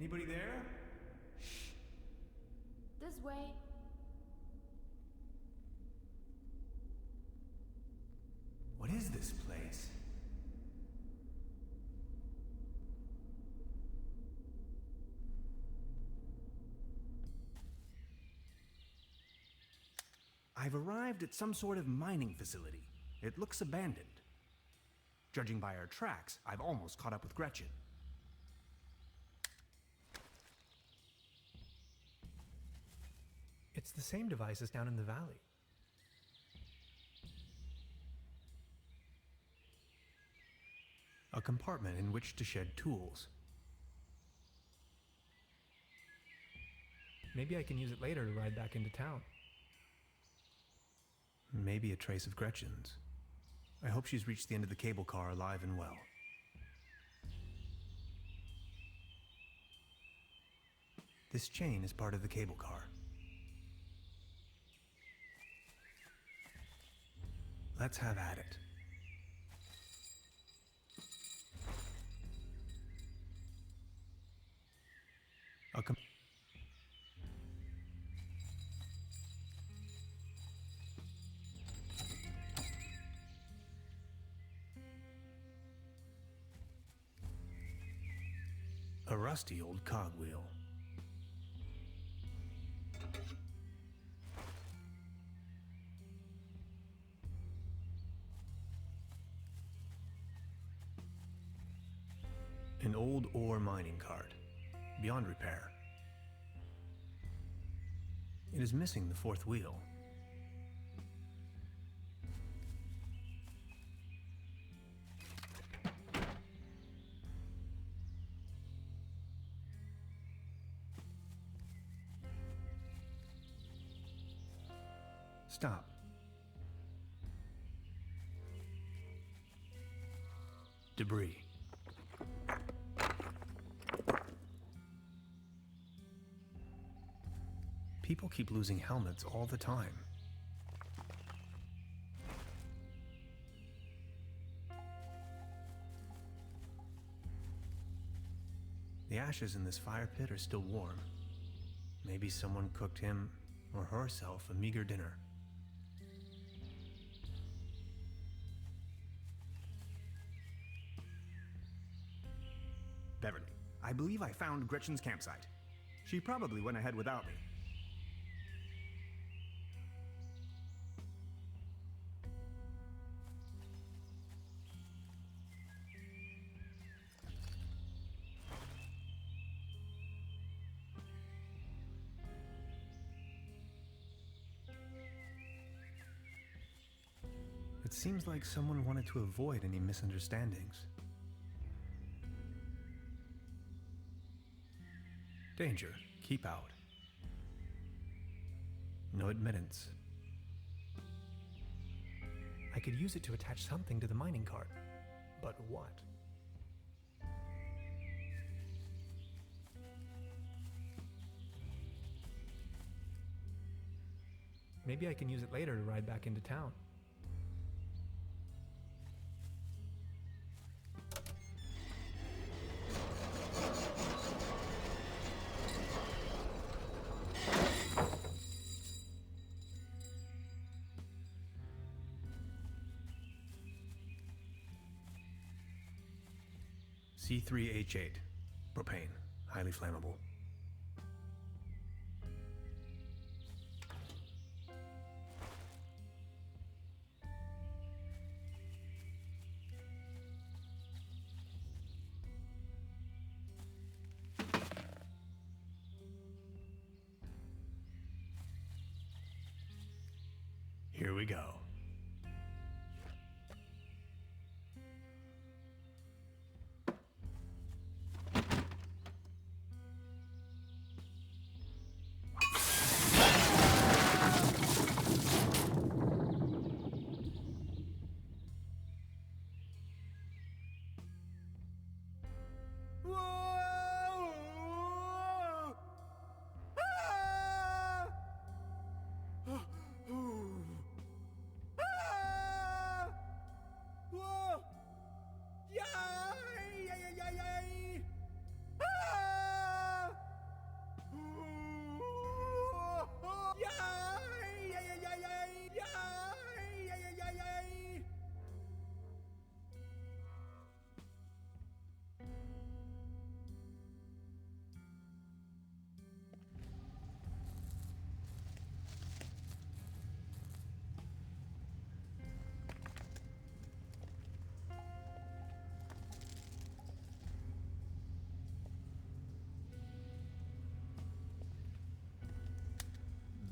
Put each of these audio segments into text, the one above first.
Anybody there? This way. What is this place? I've arrived at some sort of mining facility. It looks abandoned. Judging by our tracks, I've almost caught up with Gretchen. It's the same device as down in the valley. A compartment in which to shed tools. Maybe I can use it later to ride back into town. Maybe a trace of Gretchen's. I hope she's reached the end of the cable car alive and well. This chain is part of the cable car. Let's have at it. A rusty old cogwheel. An old ore mining cart, beyond repair. It is missing the fourth wheel. Stop. Debris. People keep losing helmets all the time. The ashes in this fire pit are still warm. Maybe someone cooked him or herself a meager dinner. Beverly, I believe I found Gretchen's campsite. She probably went ahead without me. It seems like someone wanted to avoid any misunderstandings. Danger. Keep out. No admittance. I could use it to attach something to the mining cart. But what? Maybe I can use it later to ride back into town. C3H8. Propane. Highly flammable. Here we go.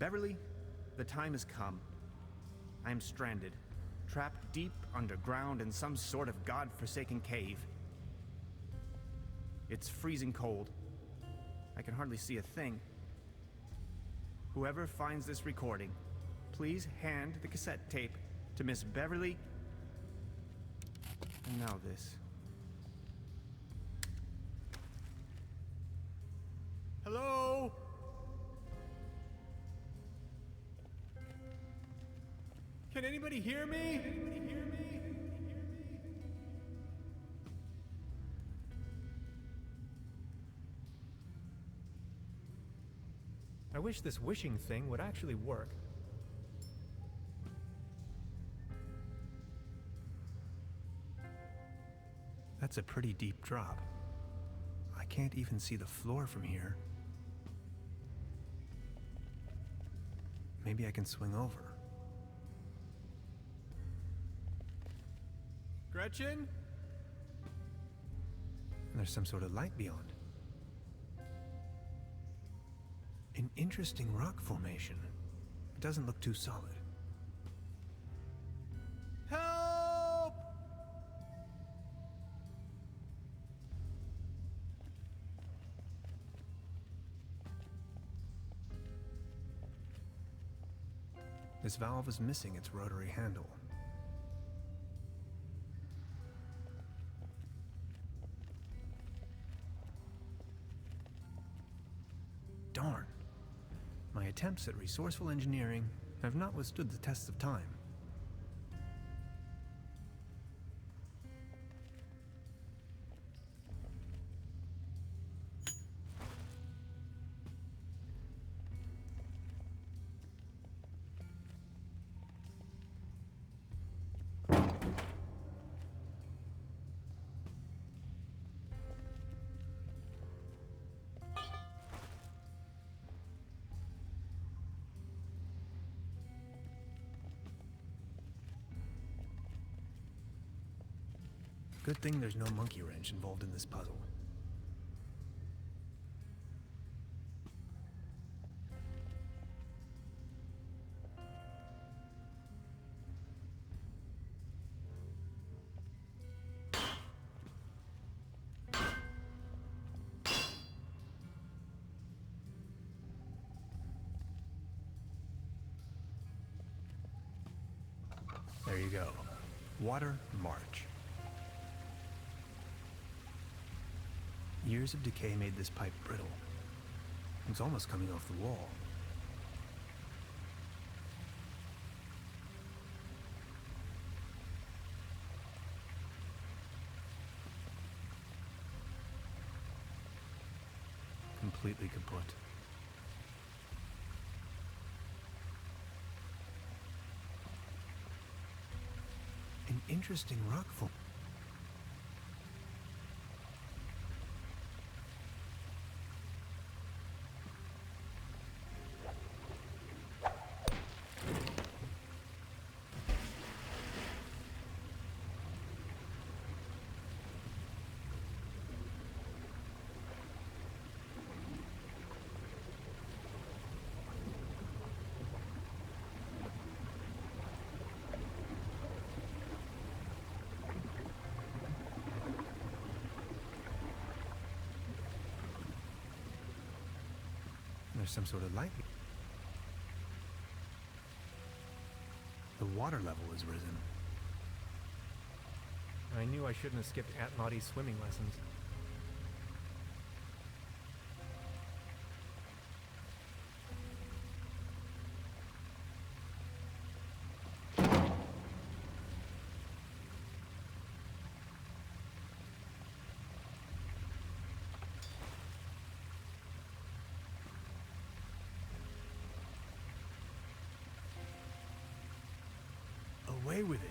Beverly, the time has come. I am stranded, trapped deep underground in some sort of god-forsaken cave. It's freezing cold. I can hardly see a thing. Whoever finds this recording, please hand the cassette tape to Miss Beverly. And now this. Hello? Can anybody hear me? I wish this wishing thing would actually work. That's a pretty deep drop. I can't even see the floor from here. Maybe I can swing over. Gretchen? And there's some sort of light beyond. An interesting rock formation. It doesn't look too solid. Help! This valve is missing its rotary handle. Darn. My attempts at resourceful engineering have not withstood the tests of time. Good thing there's no monkey wrench involved in this puzzle. There you go. Water March. Years of decay made this pipe brittle. It's almost coming off the wall. Completely kaput. An interesting rock form. There's some sort of light. The water level has risen. I knew I shouldn't have skipped Aunt Maudie's swimming lessons. Away with it.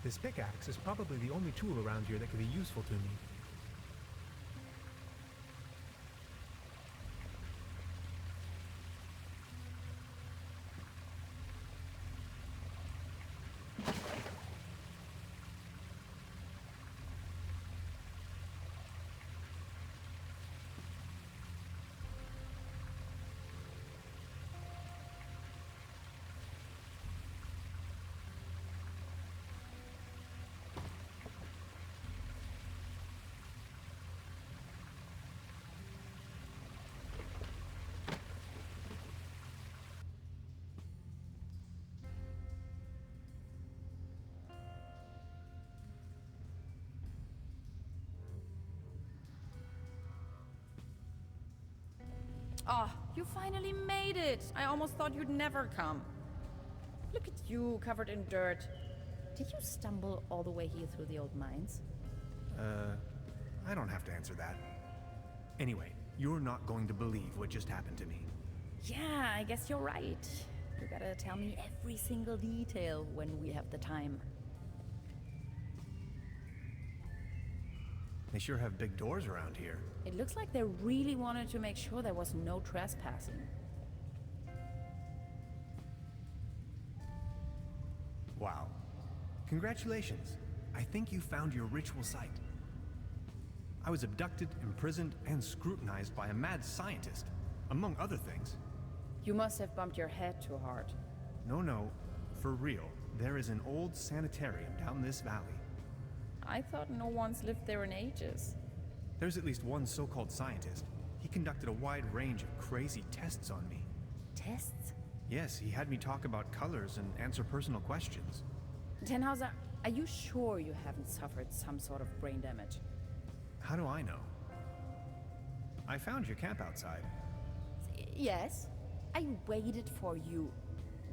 This pickaxe is probably the only tool around here that could be useful to me. Oh, you finally made it! I almost thought you'd never come. Look at you, covered in dirt. Did you stumble all the way here through the old mines? I don't have to answer that. Anyway, you're not going to believe what just happened to me. Yeah, I guess you're right. You gotta tell me every single detail when we have the time. They sure have big doors around here. It looks like they really wanted to make sure there was no trespassing. Wow. Congratulations. I think you found your ritual site. I was abducted, imprisoned, and scrutinized by a mad scientist, among other things. You must have bumped your head too hard. No, for real. There is an old sanitarium down this valley. I thought no one's lived there in ages. There's at least one so-called scientist. He conducted a wide range of crazy tests on me. Tests? Yes, he had me talk about colors and answer personal questions. Tannhauser, are you sure you haven't suffered some sort of brain damage? How do I know? I found your camp outside. Yes, I waited for you.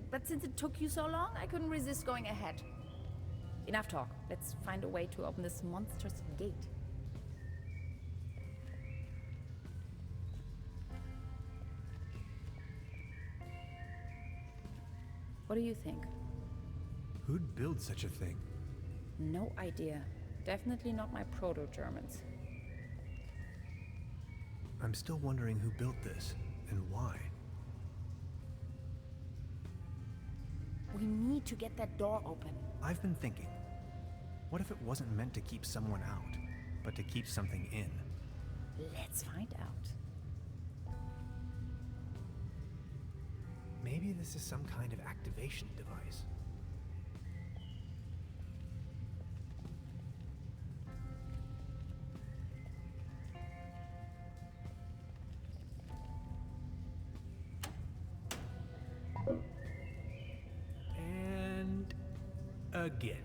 But since it took you so long, I couldn't resist going ahead. Enough talk. Let's find a way to open this monstrous gate. What do you think? Who'd build such a thing? No idea. Definitely not my proto-Germans. I'm still wondering who built this, and why. We need to get that door open. I've been thinking, what if it wasn't meant to keep someone out, but to keep something in? Let's find out. Maybe this is some kind of activation device. And again.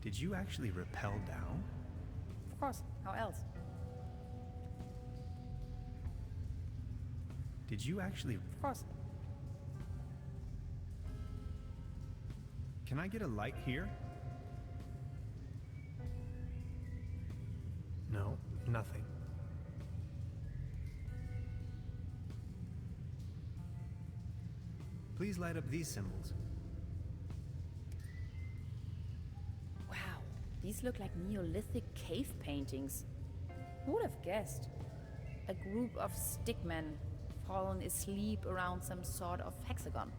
Did you actually rappel down? Of course. How else? Did you actually... Of course. Can I get a light here? No, nothing. Please light up these symbols. Wow, these look like Neolithic cave paintings. Who would have guessed? A group of stickmen fallen asleep around some sort of hexagon.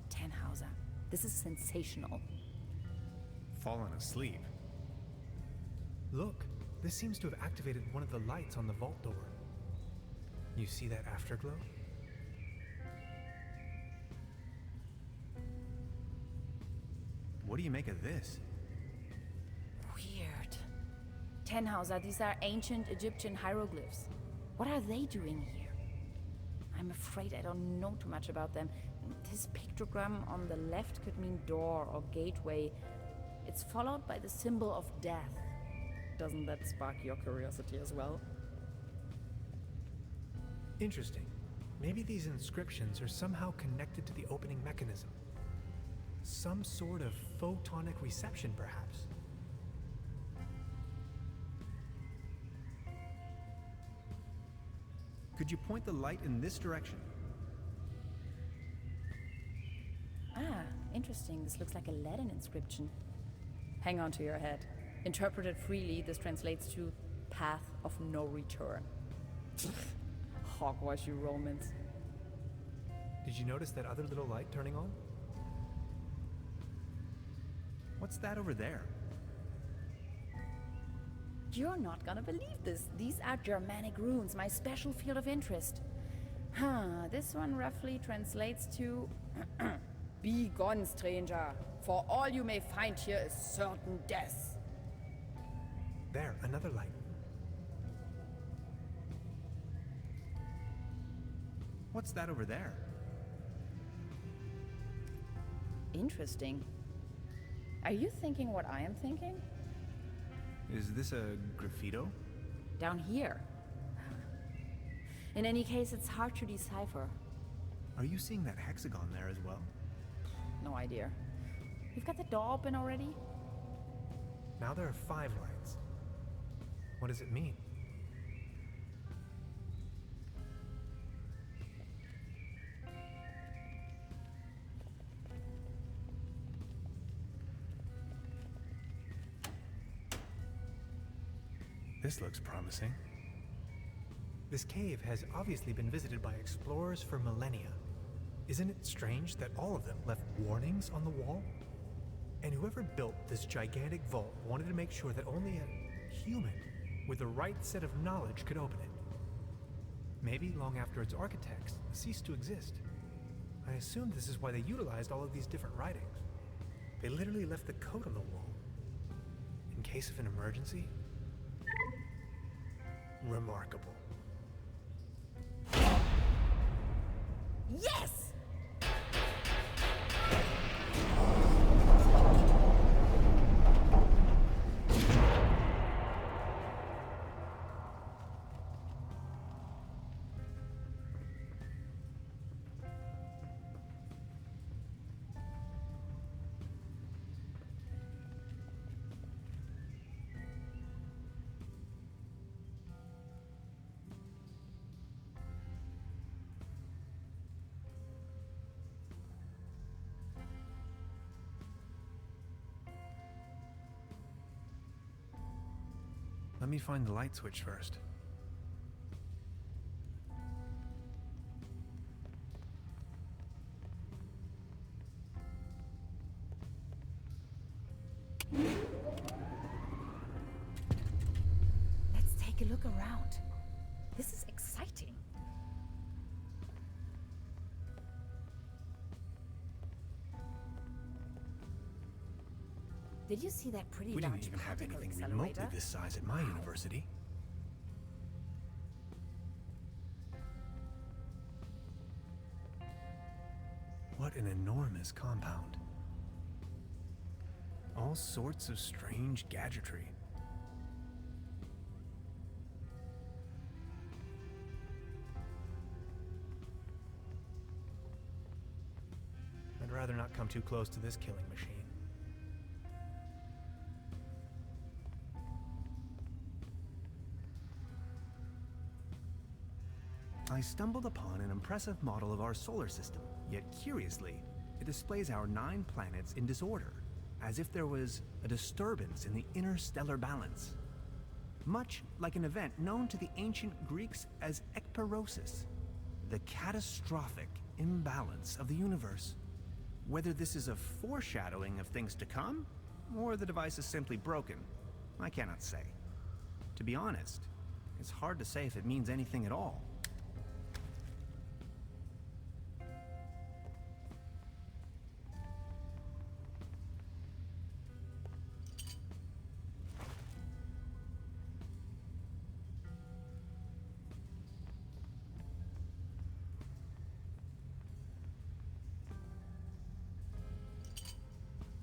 Tannhauser, this is sensational. Fallen asleep. Look, this seems to have activated one of the lights on the vault door. You see that afterglow? What do you make of this? Weird. Tannhauser, these are ancient Egyptian hieroglyphs. What are they doing here? I'm afraid I don't know too much about them. This pictogram on the left could mean door or gateway. It's followed by the symbol of death. Doesn't that spark your curiosity as well? Interesting. Maybe these inscriptions are somehow connected to the opening mechanism. Some sort of photonic reception, perhaps. Could you point the light in this direction? Ah, interesting. This looks like a Latin inscription. Hang on to your head. Interpreted freely, this translates to path of no return. Hogwash, you Romans. Did you notice that other little light turning on? What's that over there? You're not gonna believe this. These are Germanic runes, my special field of interest. This one roughly translates to Be gone, stranger, for all you may find here is certain death. There, another light. What's that over there? Interesting. Are you thinking what I am thinking? Is this a graffito? Down here. In any case, it's hard to decipher. Are you seeing that hexagon there as well? No idea. You've got the door open already? Now there are 5 lights. What does it mean? This looks promising. This cave has obviously been visited by explorers for millennia. Isn't it strange that all of them left warnings on the wall? And whoever built this gigantic vault wanted to make sure that only a human with the right set of knowledge could open it. Maybe long after its architects ceased to exist. I assume this is why they utilized all of these different writings. They literally left the code on the wall. In case of an emergency? Remarkable. Yes! Let me find the light switch first. Let's take a look around. This is exciting. Did you see that pretty We large didn't even have particle anything accelerator? remotely this size at my university. What an enormous compound. All sorts of strange gadgetry. I'd rather not come too close to this killing machine. I stumbled upon an impressive model of our solar system, yet curiously, it displays our 9 planets in disorder, as if there was a disturbance in the interstellar balance. Much like an event known to the ancient Greeks as ekperosis, the catastrophic imbalance of the universe. Whether this is a foreshadowing of things to come, or the device is simply broken, I cannot say. To be honest, it's hard to say if it means anything at all.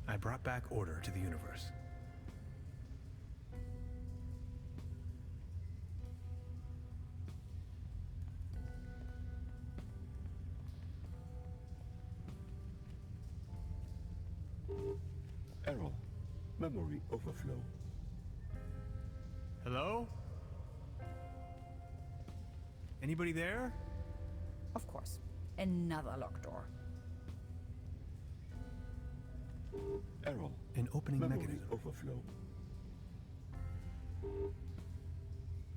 I brought back order to the universe. Error. Memory overflow. Hello? Anybody there? Of course. Another locked door. Error. An opening Memory mechanism. overflow.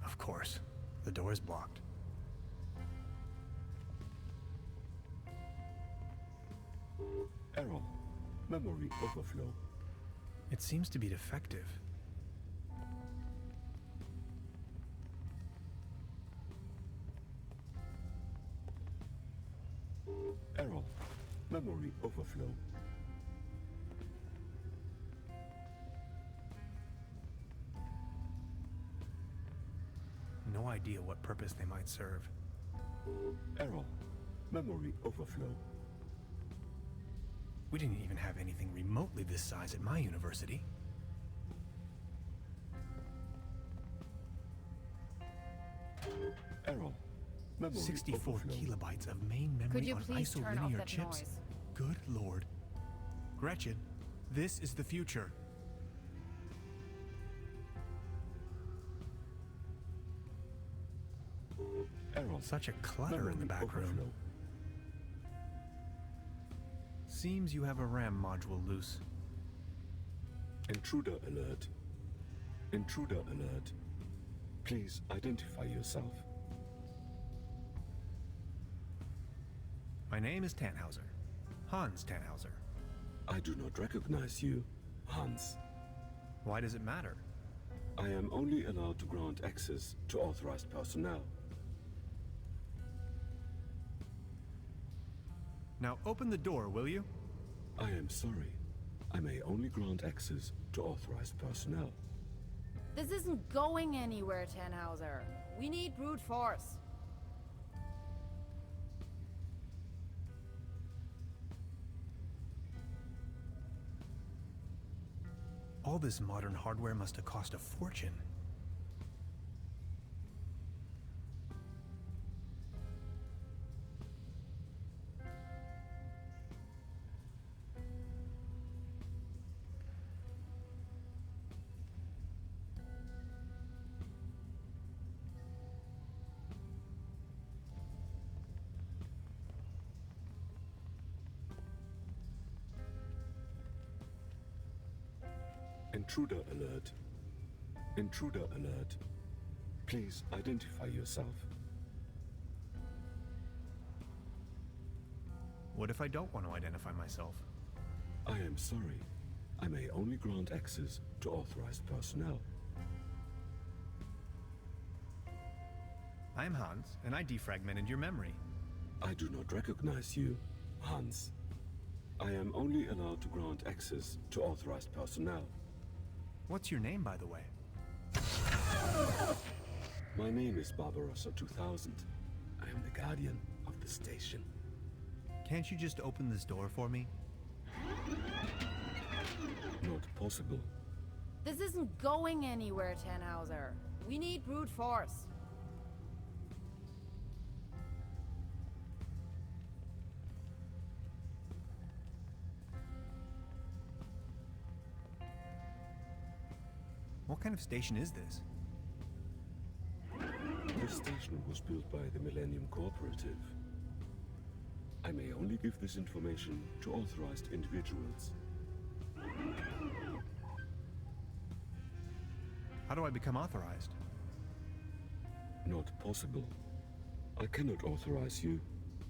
Of course. The door is blocked. Error. Memory overflow. It seems to be defective. Error. Memory overflow. No idea what purpose they might serve. Error. Memory overflow. We didn't even have anything remotely this size at my university. Error. Memory 64 overflow. kilobytes of main memory Could you on please turn off isolinear that chips. noise? Good lord. Gretchen, this is the future. Error. Such a clutter in the Memory back room. overflow. Seems you have a RAM module loose. Intruder alert. Intruder alert. Please identify yourself. My name is Tannhauser. Hans Tannhauser. I do not recognize you, Hans. Why does it matter? I am only allowed to grant access to authorized personnel. Now open the door, will you? I am sorry. I may only grant access to authorized personnel. This isn't going anywhere, Tannhauser. We need brute force. All this modern hardware must have cost a fortune. Intruder alert. Intruder alert. Please identify yourself. What if I don't want to identify myself? I am sorry. I may only grant access to authorized personnel. I'm Hans, and I defragmented your memory. I do not recognize you, Hans. I am only allowed to grant access to authorized personnel. What's your name, by the way? My name is Barbarossa 2000. I am the guardian of the station. Can't you just open this door for me? Not possible. This isn't going anywhere, Tannhauser. We need brute force. What kind of station is this? The station was built by the Millennium Cooperative. I may only give this information to authorized individuals. How do I become authorized? Not possible. I cannot authorize you,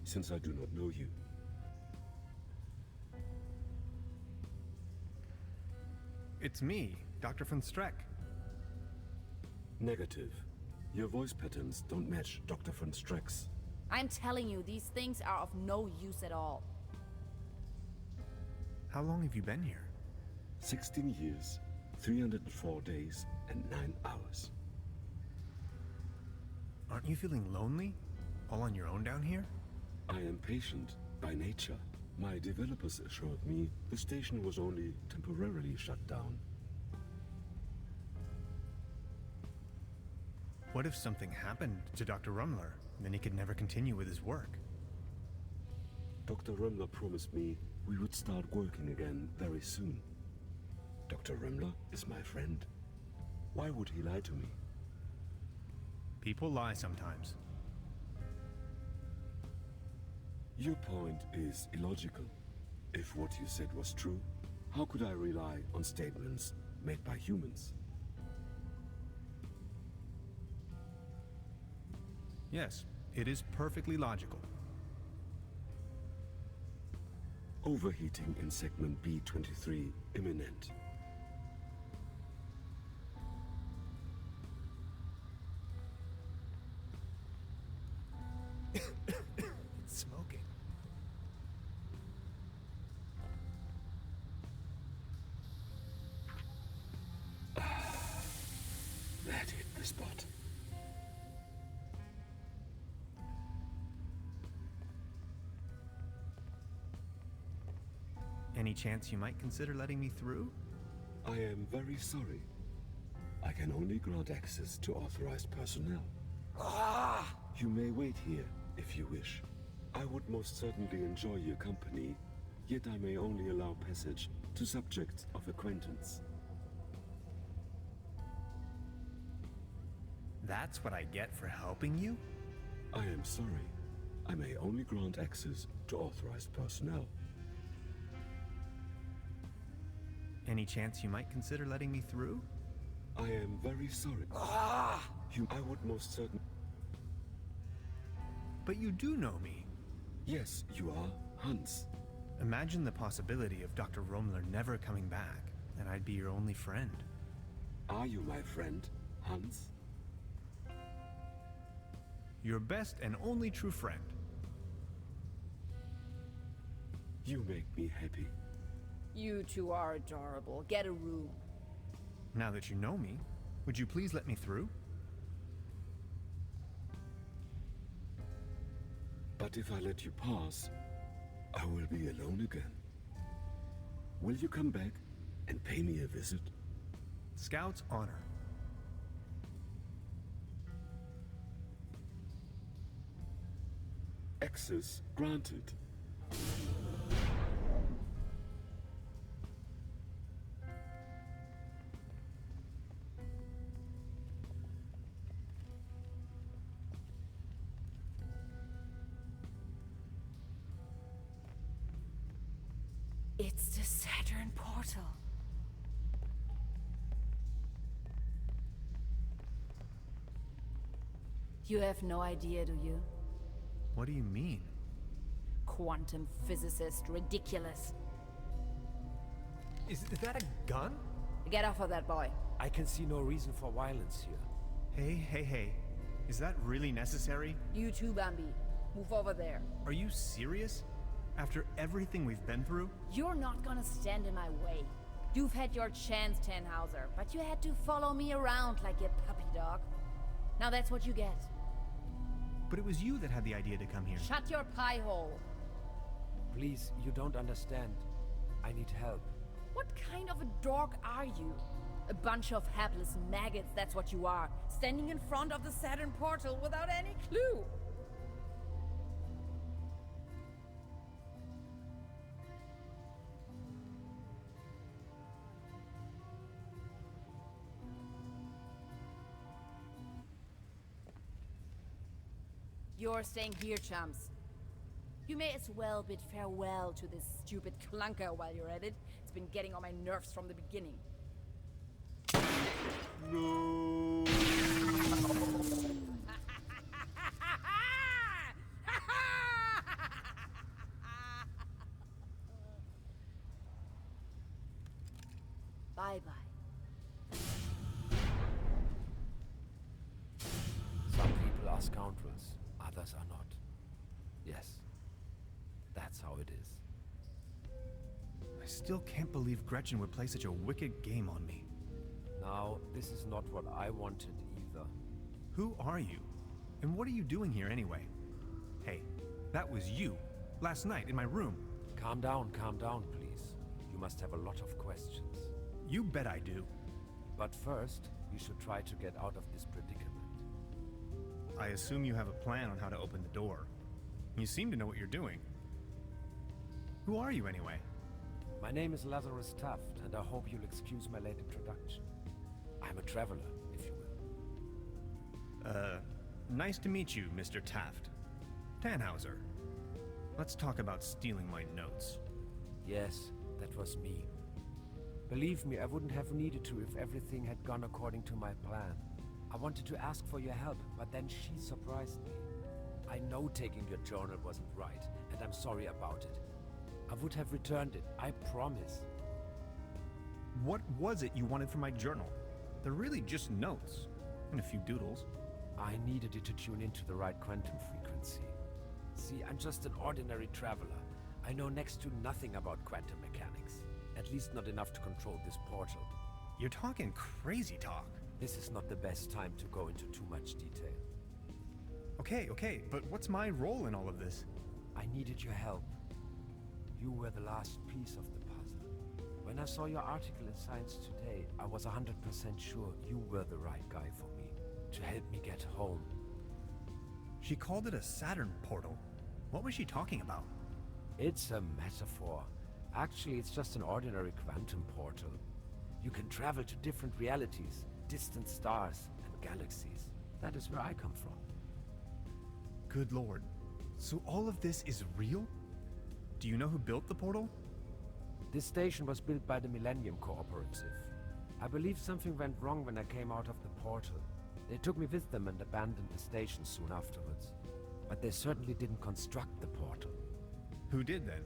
since I do not know you. It's me, Dr. von Streck. Negative. Your voice patterns don't match Dr. von Streck's. I'm telling you, these things are of no use at all. How long have you been here? 16 years, 304 days, and 9 hours. Aren't you feeling lonely? All on your own down here? I am patient by nature. My developers assured me the station was only temporarily shut down. What if something happened to Dr. Rumler? Then he could never continue with his work. Dr. Remmler promised me we would start working again very soon. Dr. Remmler is my friend. Why would he lie to me? People lie sometimes. Your point is illogical. If what you said was true, how could I rely on statements made by humans? Yes, it is perfectly logical. Overheating in segment B23 imminent. It's smoking. That hit the spot. Any chance you might consider letting me through? I am very sorry. I can only grant access to authorized personnel. You may wait here, if you wish. I would most certainly enjoy your company, yet I may only allow passage to subjects of acquaintance. That's what I get for helping you? I am sorry. I may only grant access to authorized personnel. Any chance you might consider letting me through? I am very sorry. I would most certainly... But you do know me. Yes, you are Hans. Imagine the possibility of Dr. Rumler never coming back, and I'd be your only friend. Are you my friend, Hans? Your best and only true friend. You make me happy. You two are adorable. Get a room. Now that you know me, would you please let me through? But if I let you pass, I will be alone again. Will you come back and pay me a visit? Scout's honor. Access granted. It's the Saturn portal. You have no idea, do you? What do you mean? Quantum physicist, ridiculous. Is that a gun? Get off of that boy. I can see no reason for violence here. Hey. Is that really necessary? You too, Bambi. Move over there. Are you serious? After everything we've been through? You're not gonna stand in my way. You've had your chance, Tannhauser, but you had to follow me around like a puppy dog. Now that's what you get. But it was you that had the idea to come here. Shut your pie hole. Please, you don't understand. I need help. What kind of a dork are you? A bunch of hapless maggots, that's what you are. Standing in front of the Saturn portal without any clue. You're staying here, chums. You may as well bid farewell to this stupid clunker while you're at it. It's been getting on my nerves from the beginning. No. Bye-bye. Some people are scoundrels, others are not. Yes, that's how it is. I still can't believe Gretchen would play such a wicked game on me. Now, this is not what I wanted either. Who are you? And what are you doing here anyway? Hey, that was you, last night in my room. Calm down, please. You must have a lot of questions. You bet I do. But first, we should try to get out of this predicament. I assume you have a plan on how to open the door. You seem to know what you're doing. Who are you anyway? My name is Lazarus Taft, and I hope you'll excuse my late introduction. I'm a traveler, if you will. Nice to meet you, Mr. Taft. Tannhauser. Let's talk about stealing my notes. Yes, that was me. Believe me, I wouldn't have needed to if everything had gone according to my plan. I wanted to ask for your help, but then she surprised me. I know taking your journal wasn't right, and I'm sorry about it. I would have returned it, I promise. What was it you wanted from my journal? They're really just notes, and a few doodles. I needed it to tune into the right quantum frequency. See, I'm just an ordinary traveler. I know next to nothing about quantum mechanics. At least not enough to control this portal. You're talking crazy talk. This is not the best time to go into too much detail. Okay, but what's my role in all of this? I needed your help. You were the last piece of the When I saw your article in Science Today, I was 100% sure you were the right guy for me, to help me get home. She called it a Saturn portal. What was she talking about? It's a metaphor. Actually, it's just an ordinary quantum portal. You can travel to different realities, distant stars, and galaxies. That is where I come from. Good lord. So all of this is real? Do you know who built the portal? This station was built by the Millennium Cooperative. I believe something went wrong when I came out of the portal. They took me with them and abandoned the station soon afterwards. But they certainly didn't construct the portal. Who did then?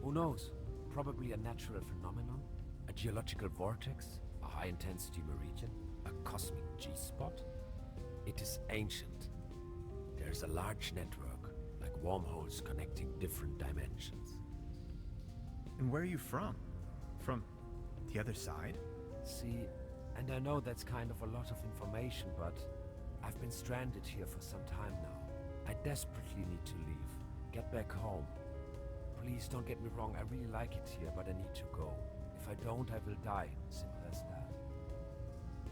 Who knows? Probably a natural phenomenon? A geological vortex? A high-intensity meridian? A cosmic G-spot? It is ancient. There's a large network, like wormholes connecting different dimensions. And where are you from? From the other side? See, and I know that's kind of a lot of information, but I've been stranded here for some time now. I desperately need to leave. Get back home. Please don't get me wrong, I really like it here, but I need to go. If I don't, I will die. Simple as that.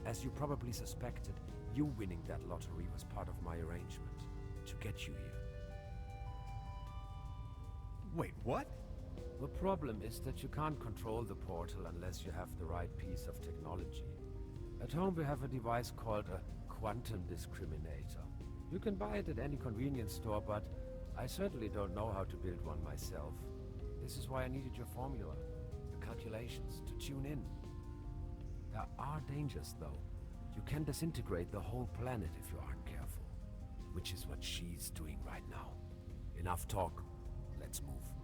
As you probably suspected, you winning that lottery was part of my arrangement. To get you here. Wait, what? The problem is that you can't control the portal unless you have the right piece of technology. At home we have a device called a quantum discriminator. You can buy it at any convenience store, but I certainly don't know how to build one myself. This is why I needed your formula, the calculations, to tune in. There are dangers, though. You can disintegrate the whole planet if you aren't careful. Which is what she's doing right now. Enough talk. Let's move.